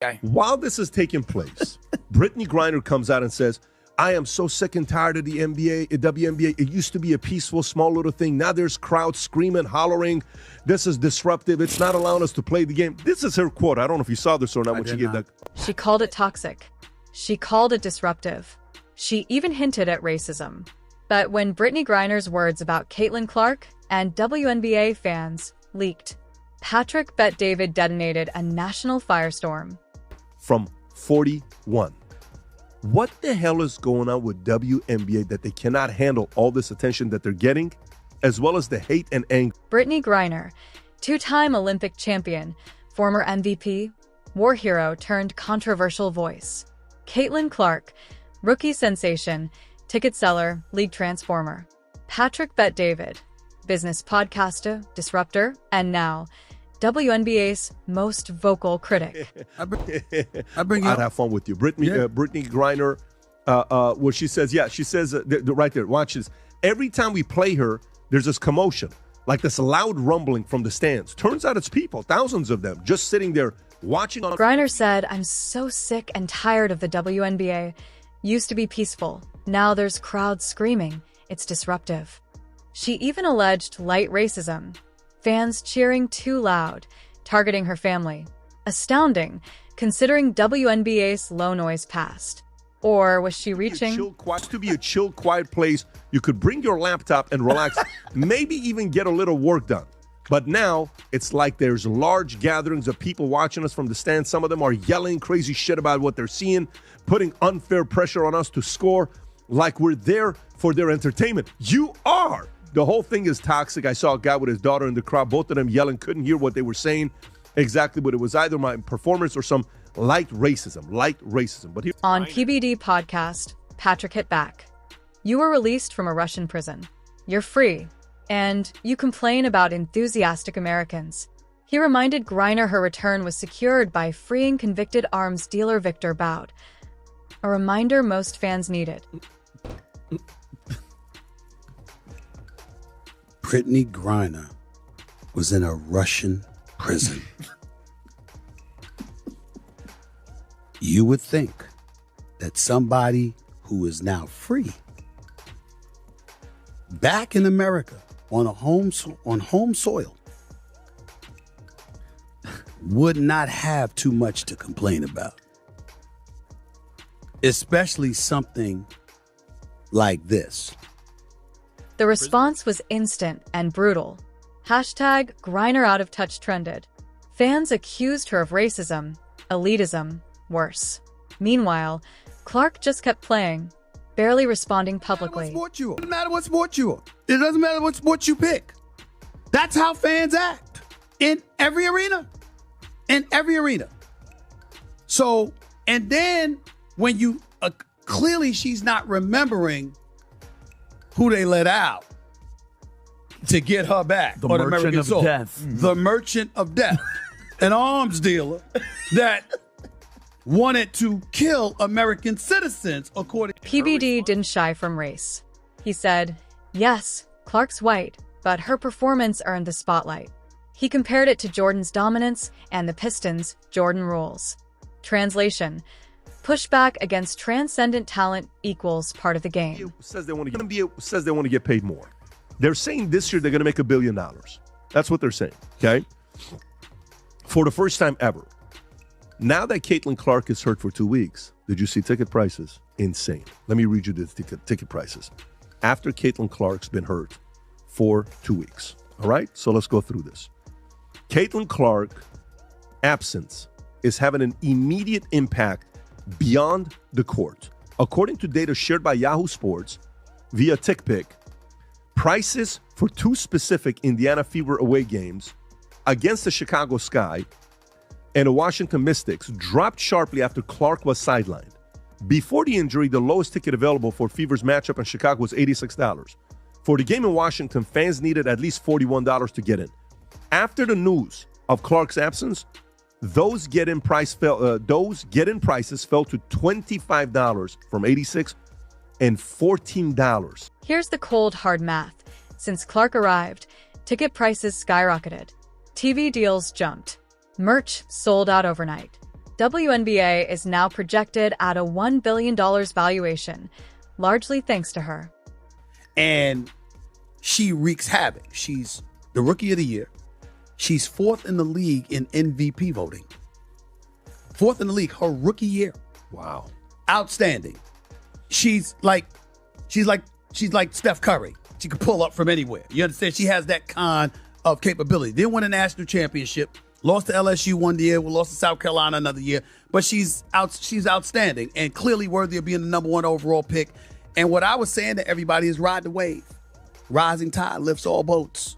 Okay. While this is taking place, Brittney Griner comes out and says, I am so sick and tired of the NBA, WNBA. It used to be a peaceful, small little thing. Now there's crowds screaming, hollering. This is disruptive. It's not allowing us to play the game. This is her quote. I don't know if you saw this or not when she gave that. She called it toxic. She called it disruptive. She even hinted at racism. But when Brittney Griner's words about Caitlin Clark and WNBA fans leaked, Patrick Bet-David detonated a national firestorm. From 41. What the hell is going on with WNBA that they cannot handle all this attention that they're getting, as well as the hate and anger? Brittney Griner, two-time Olympic champion, former MVP, war hero turned controversial voice. Caitlin Clark, rookie sensation, ticket seller, league transformer. Patrick Bet-David, business podcaster, disruptor, and now WNBA's most vocal critic. I'd have fun with you. Brittney Griner, what she says, right there, watch this. Every time we play her, there's this commotion, like this loud rumbling from the stands. Turns out it's people, thousands of them, just sitting there watching. Griner said, I'm so sick and tired of the WNBA. Used to be peaceful. Now there's crowds screaming. It's disruptive. She even alleged light racism. Fans cheering too loud, targeting her family. Astounding, considering WNBA's low noise past. Or was she reaching? To be a chill, quiet place, you could bring your laptop and relax, maybe even get a little work done. But now, it's like there's large gatherings of people watching us from the stands. Some of them are yelling crazy shit about what they're seeing, putting unfair pressure on us to score, like we're there for their entertainment. You are! The whole thing is toxic. I saw a guy with his daughter in the crowd, both of them yelling, couldn't hear what they were saying exactly, but it was either my performance or some light racism. But on PBD podcast, Patrick hit back. You were released from a Russian prison. You're free. And you complain about enthusiastic Americans. He reminded Griner her return was secured by freeing convicted arms dealer Victor Bout. A reminder most fans needed. Brittney Griner was in a Russian prison. You would think that somebody who is now free, back in America on home soil, would not have too much to complain about. Especially something like this. The response was instant and brutal. Hashtag Griner out of touch trended. Fans accused her of racism, elitism, worse. Meanwhile, Clark just kept playing, barely responding publicly. It doesn't matter what sport you are. It doesn't matter what sport you pick. That's how fans act in every arena. In every arena. So, and then when you, clearly she's not remembering who they let out to get her back. The merchant of death. The merchant of death. An arms dealer that wanted to kill American citizens, according to PBD didn't shy from race. He said, yes, Clark's white, but her performance earned the spotlight. He compared it to Jordan's dominance and the Pistons' Jordan rules. Translation: pushback against transcendent talent equals part of the game. Says they want to get paid more. They're saying this year they're going to make $1 billion. That's what they're saying, okay? For the first time ever. Now that Caitlin Clark is hurt for 2 weeks, did you see ticket prices? Insane. Let me read you the ticket prices. After Caitlin Clark's been hurt for 2 weeks. All right? So let's go through this. Caitlin Clark absence is having an immediate impact beyond the court. According to data shared by Yahoo Sports via TickPick, prices for 2 specific Indiana Fever away games against the Chicago Sky and the Washington Mystics dropped sharply after Clark was sidelined. Before the injury, the lowest ticket available for Fever's matchup in Chicago was $86. For the game in Washington, fans needed at least $41 to get in. After the news of Clark's absence, those get-in prices fell to $25 from $86 and $14. Here's the cold, hard math. Since Clark arrived, ticket prices skyrocketed. TV deals jumped. Merch sold out overnight. WNBA is now projected at a $1 billion valuation, largely thanks to her. And she wreaks havoc. She's the Rookie of the Year. She's fourth in the league in MVP voting. Fourth in the league, her rookie year. Wow. Outstanding. She's like Steph Curry. She can pull up from anywhere. You understand? She has that kind of capability. Didn't win a national championship. Lost to LSU one year. We lost to South Carolina another year. But she's outstanding and clearly worthy of being the number one overall pick. And what I was saying to everybody is ride the wave. Rising tide lifts all boats.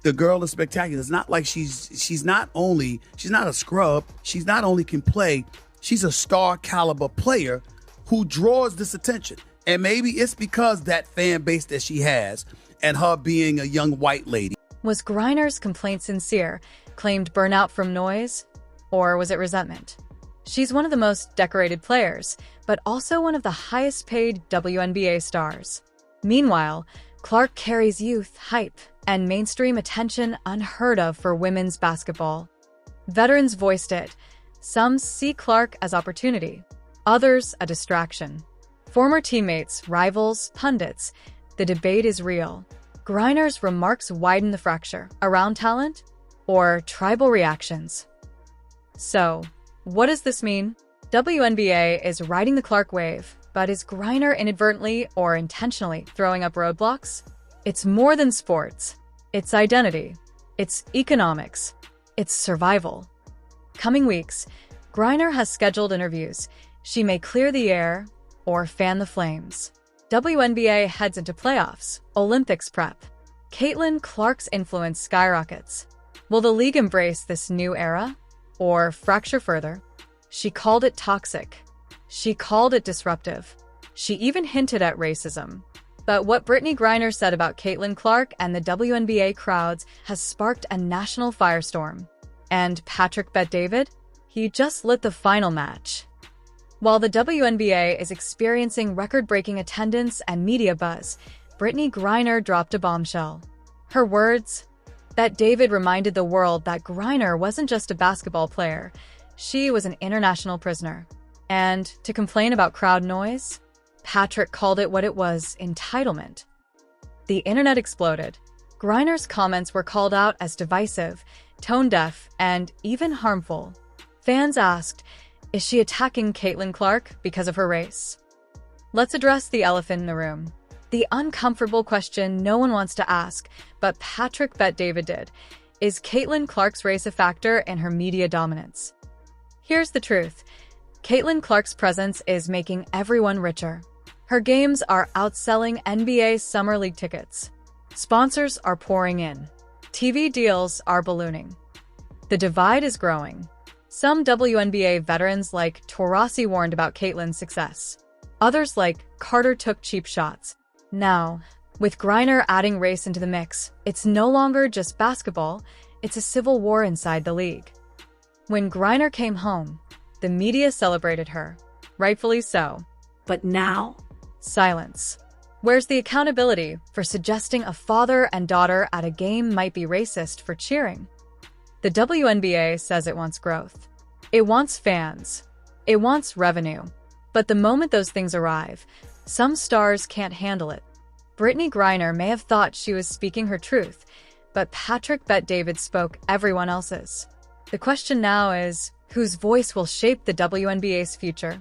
The girl is spectacular. It's not like she's not a scrub. She's not only can play, she's a star caliber player who draws this attention. And maybe it's because that fan base that she has and her being a young white lady. Was Griner's complaint sincere, claimed burnout from noise, or was it resentment? She's one of the most decorated players, but also one of the highest paid WNBA stars. Meanwhile, Clark carries youth, hype, and mainstream attention unheard of for women's basketball. Veterans voiced it. Some see Clark as opportunity, others a distraction. Former teammates, rivals, pundits, the debate is real. Griner's remarks widen the fracture around talent or tribal reactions. So, what does this mean? WNBA is riding the Clark wave, but is Griner inadvertently or intentionally throwing up roadblocks? It's more than sports. It's identity. It's economics. It's survival. Coming weeks, Griner has scheduled interviews. She may clear the air or fan the flames. WNBA heads into playoffs, Olympics prep. Caitlin Clark's influence skyrockets. Will the league embrace this new era or fracture further? She called it toxic. She called it disruptive. She even hinted at racism. But what Brittney Griner said about Caitlin Clark and the WNBA crowds has sparked a national firestorm. And Patrick Bet-David? He just lit the final match. While the WNBA is experiencing record-breaking attendance and media buzz, Brittney Griner dropped a bombshell. Her words? Bet-David reminded the world that Griner wasn't just a basketball player. She was an international prisoner. And to complain about crowd noise? Patrick called it what it was, entitlement. The internet exploded. Griner's comments were called out as divisive, tone-deaf, and even harmful. Fans asked, is she attacking Caitlin Clark because of her race? Let's address the elephant in the room. The uncomfortable question no one wants to ask, but Patrick Bet-David did. Is Caitlin Clark's race a factor in her media dominance? Here's the truth. Caitlin Clark's presence is making everyone richer. Her games are outselling NBA Summer League tickets. Sponsors are pouring in. TV deals are ballooning. The divide is growing. Some WNBA veterans like Taurasi warned about Caitlin's success. Others like Carter took cheap shots. Now, with Griner adding race into the mix, it's no longer just basketball, it's a civil war inside the league. When Griner came home, the media celebrated her. Rightfully so. But now? Silence. Where's the accountability for suggesting a father and daughter at a game might be racist for cheering? The WNBA says it wants growth. It wants fans. It wants revenue. But the moment those things arrive, some stars can't handle it. Brittney Griner may have thought she was speaking her truth, but Patrick Bet-David spoke everyone else's. The question now is, whose voice will shape the WNBA's future?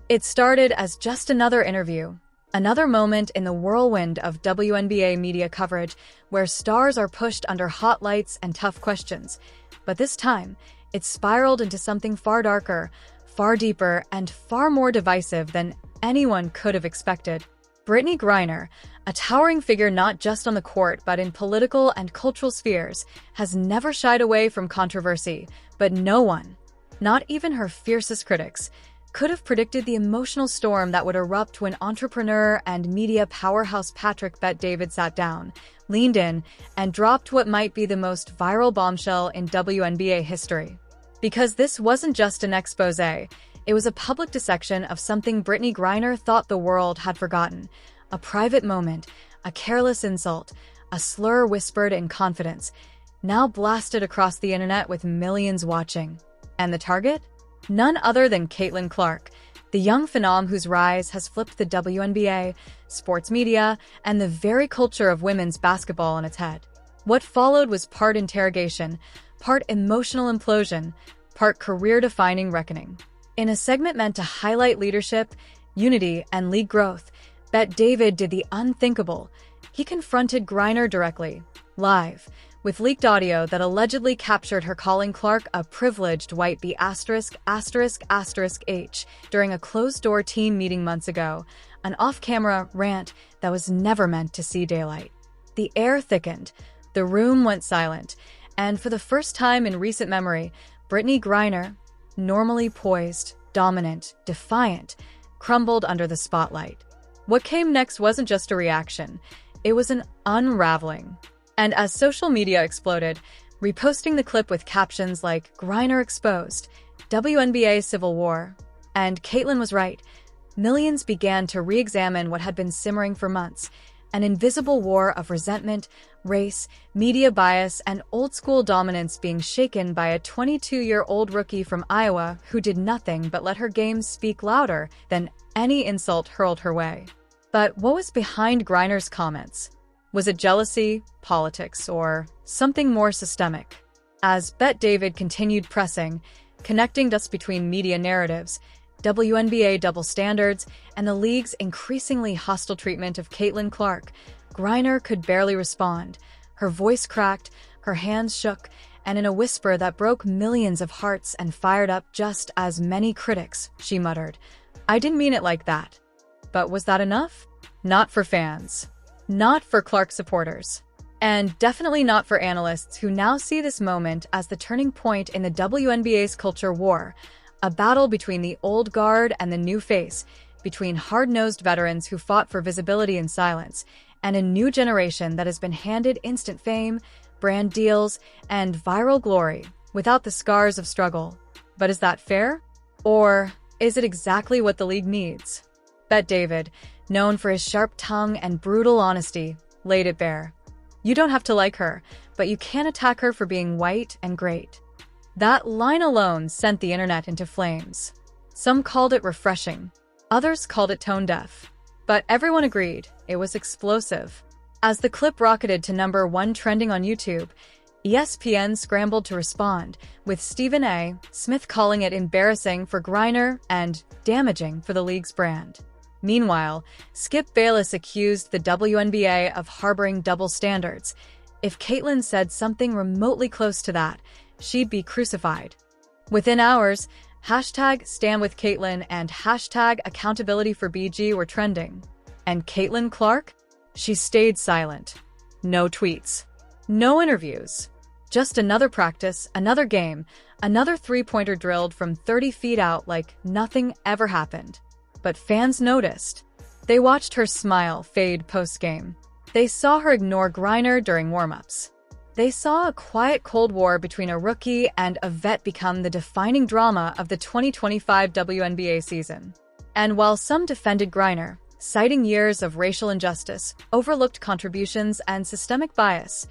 It started as just another interview, another moment in the whirlwind of WNBA media coverage where stars are pushed under hot lights and tough questions. But this time, it spiraled into something far darker, far deeper, and far more divisive than anyone could have expected. Brittney Griner, a towering figure not just on the court but in political and cultural spheres, has never shied away from controversy, but no one, not even her fiercest critics, could have predicted the emotional storm that would erupt when entrepreneur and media powerhouse Patrick Bet-David sat down, leaned in, and dropped what might be the most viral bombshell in WNBA history. Because this wasn't just an expose, it was a public dissection of something Brittney Griner thought the world had forgotten. A private moment, a careless insult, a slur whispered in confidence, now blasted across the internet with millions watching. And the target? None other than Caitlin Clark, the young phenom whose rise has flipped the WNBA, sports media, and the very culture of women's basketball on its head. What followed was part interrogation, part emotional implosion, part career-defining reckoning. In a segment meant to highlight leadership, unity, and league growth, Bet David did the unthinkable. He confronted Griner directly, live, with leaked audio that allegedly captured her calling Clark a privileged white B************* during a closed-door team meeting months ago, an off-camera rant that was never meant to see daylight. The air thickened, the room went silent, and for the first time in recent memory, Brittney Griner, normally poised, dominant, defiant, crumbled under the spotlight. What came next wasn't just a reaction, it was an unraveling. And as social media exploded, reposting the clip with captions like "Griner exposed," "WNBA Civil War," and "Caitlin was right," millions began to re-examine what had been simmering for months, an invisible war of resentment, race, media bias, and old-school dominance being shaken by a 22-year-old rookie from Iowa who did nothing but let her game speak louder than any insult hurled her way. But what was behind Griner's comments? Was it jealousy, politics, or something more systemic? As Bet David continued pressing, connecting dots between media narratives, WNBA double standards, and the league's increasingly hostile treatment of Caitlin Clark, Griner could barely respond. Her voice cracked, her hands shook, and in a whisper that broke millions of hearts and fired up just as many critics, she muttered, "I didn't mean it like that." But was that enough? Not for fans. Not for Clark supporters. And definitely not for analysts who now see this moment as the turning point in the WNBA's culture war, a battle between the old guard and the new face, between hard-nosed veterans who fought for visibility in silence, and a new generation that has been handed instant fame, brand deals, and viral glory without the scars of struggle. But is that fair? Or is it exactly what the league needs? Bet David, known for his sharp tongue and brutal honesty, laid it bare. You don't have to like her, but you can attack her for being white and great. That line alone sent the internet into flames. Some called it refreshing, others called it tone-deaf. But everyone agreed it was explosive. As the clip rocketed to #1 trending on YouTube, ESPN scrambled to respond, with Stephen A. Smith calling it embarrassing for Griner and damaging for the league's brand. Meanwhile, Skip Bayless accused the WNBA of harboring double standards. If Caitlin said something remotely close to that, she'd be crucified. Within hours, #StandWithCaitlin and #AccountabilityForBG were trending. And Caitlin Clark? She stayed silent. No tweets. No interviews. Just another practice, another game, another three-pointer drilled from 30 feet out like nothing ever happened. But fans noticed. They watched her smile fade post-game. They saw her ignore Griner during warm-ups. They saw a quiet Cold War between a rookie and a vet become the defining drama of the 2025 WNBA season. And while some defended Griner, citing years of racial injustice, overlooked contributions, and systemic bias,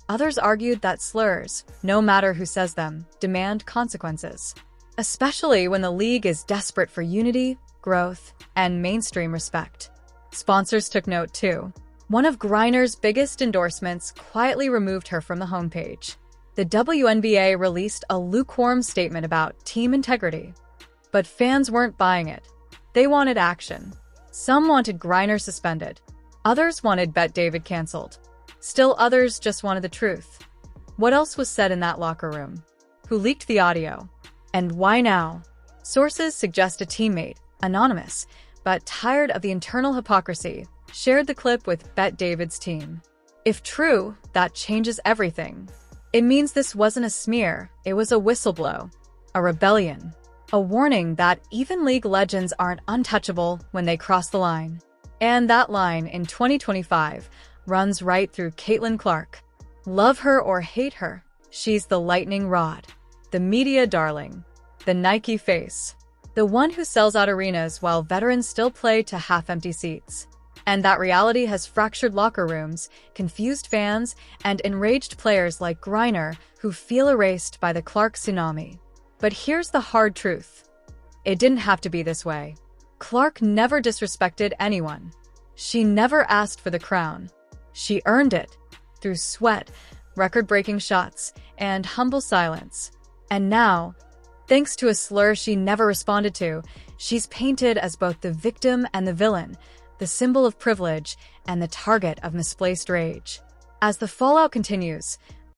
others argued that slurs, no matter who says them, demand consequences. Especially when the league is desperate for unity, growth, and mainstream respect. Sponsors took note too. One of Griner's biggest endorsements quietly removed her from the homepage. The WNBA released a lukewarm statement about team integrity. But fans weren't buying it. They wanted action. Some wanted Griner suspended. Others wanted Bet David canceled. Still others just wanted the truth. What else was said in that locker room? Who leaked the audio? And why now? Sources suggest a teammate, anonymous, but tired of the internal hypocrisy, shared the clip with Bet David's team. If true, that changes everything. It means this wasn't a smear, it was a whistleblow, a rebellion, a warning that even league legends aren't untouchable when they cross the line. And that line in 2025 runs right through Caitlin Clark. Love her or hate her, she's the lightning rod, the media darling, the Nike face, the one who sells out arenas while veterans still play to half-empty seats. And that reality has fractured locker rooms, confused fans, and enraged players like Griner who feel erased by the Clark tsunami. But here's the hard truth. It didn't have to be this way. Clark never disrespected anyone. She never asked for the crown. She earned it through sweat, record-breaking shots, and humble silence. And now, thanks to a slur she never responded to, she's painted as both the victim and the villain, the symbol of privilege and the target of misplaced rage. As the fallout continues,